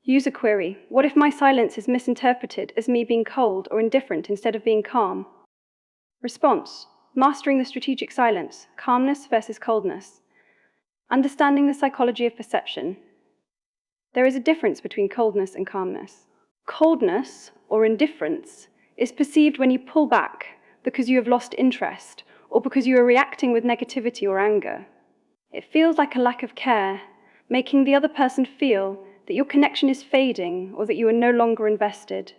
Use a query. What if my silence is misinterpreted as me being cold or indifferent instead of being calm? Response. Mastering the strategic silence, calmness versus coldness. Understanding the psychology of perception. There is a difference between coldness and calmness. Coldness, or indifference, is perceived when you pull back because you have lost interest or because you are reacting with negativity or anger. It feels like a lack of care, making the other person feel that your connection is fading or that you are no longer invested.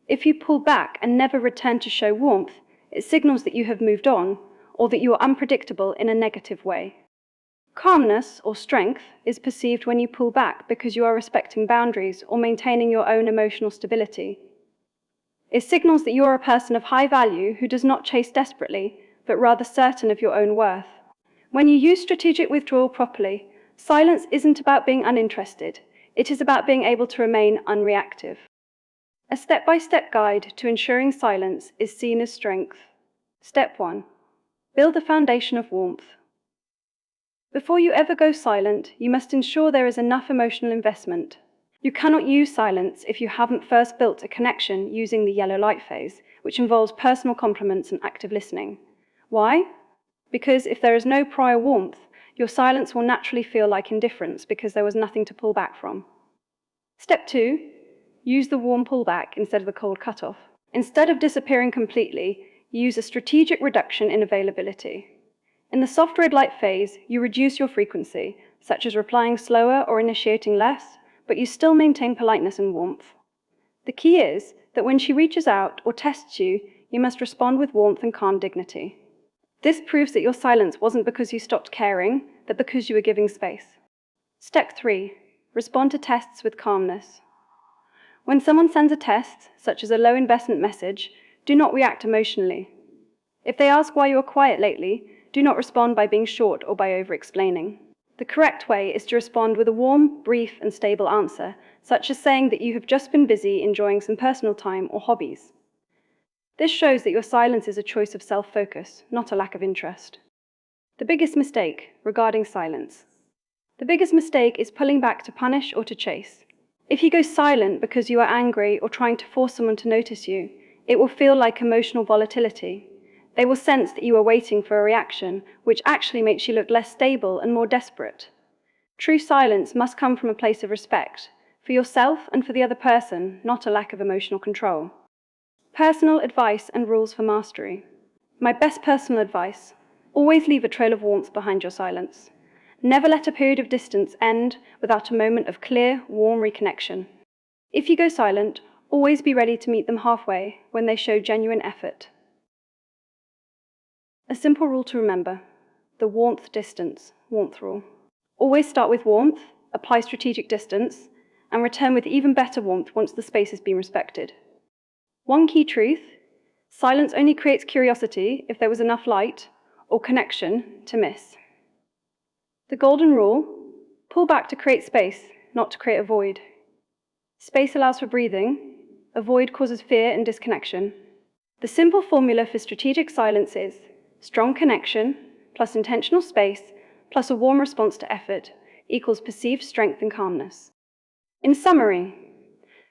If you pull back and never return to show warmth, it signals that you have moved on or that you are unpredictable in a negative way. Calmness, or strength, is perceived when you pull back because you are respecting boundaries or maintaining your own emotional stability. It signals that you are a person of high value who does not chase desperately, but rather certain of your own worth. When you use strategic withdrawal properly, silence isn't about being uninterested. It is about being able to remain unreactive. A step-by-step guide to ensuring silence is seen as strength. Step 1. Build a foundation of warmth. Before you ever go silent, you must ensure there is enough emotional investment. You cannot use silence if you haven't first built a connection using the yellow light phase, which involves personal compliments and active listening. Why? Because if there is no prior warmth, your silence will naturally feel like indifference because there was nothing to pull back from. Step 2. Use the warm pullback instead of the cold cutoff. Instead of disappearing completely, use a strategic reduction in availability. In the soft red light phase, you reduce your frequency, such as replying slower or initiating less, but you still maintain politeness and warmth. The key is that when she reaches out or tests you, you must respond with warmth and calm dignity. This proves that your silence wasn't because you stopped caring, but because you were giving space. Step 3. Respond to tests with calmness. When someone sends a test, such as a low investment message, do not react emotionally. If they ask why you are quiet lately, do not respond by being short or by over-explaining. The correct way is to respond with a warm, brief, and stable answer, such as saying that you have just been busy enjoying some personal time or hobbies. This shows that your silence is a choice of self-focus, not a lack of interest. The biggest mistake regarding silence. The biggest mistake is pulling back to punish or to chase. If you go silent because you are angry or trying to force someone to notice you, it will feel like emotional volatility. They will sense that you are waiting for a reaction, which actually makes you look less stable and more desperate. True silence must come from a place of respect, for yourself and for the other person, not a lack of emotional control. Personal advice and rules for mastery. My best personal advice: always leave a trail of warmth behind your silence. Never let a period of distance end without a moment of clear, warm reconnection. If you go silent, always be ready to meet them halfway when they show genuine effort. A simple rule to remember: the warmth-distance warmth rule. Always start with warmth, apply strategic distance, and return with even better warmth once the space has been respected. One key truth: silence only creates curiosity if there was enough light or connection to miss. The golden rule: pull back to create space, not to create a void. Space allows for breathing, a void causes fear and disconnection. The simple formula for strategic silence is strong connection plus intentional space plus a warm response to effort equals perceived strength and calmness. In summary,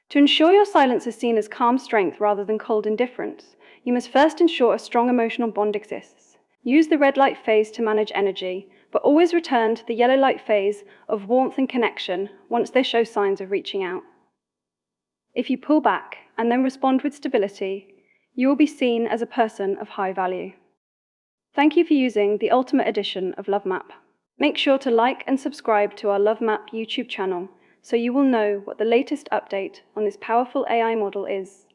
to ensure your silence is seen as calm strength rather than cold indifference, you must first ensure a strong emotional bond exists. Use the red light phase to manage energy, but always return to the yellow light phase of warmth and connection once they show signs of reaching out. If you pull back and then respond with stability, you will be seen as a person of high value. Thank you for using the Ultimate Edition of Love Map. Make sure to like and subscribe to our Love Map YouTube channel so you will know what the latest update on this powerful AI model is.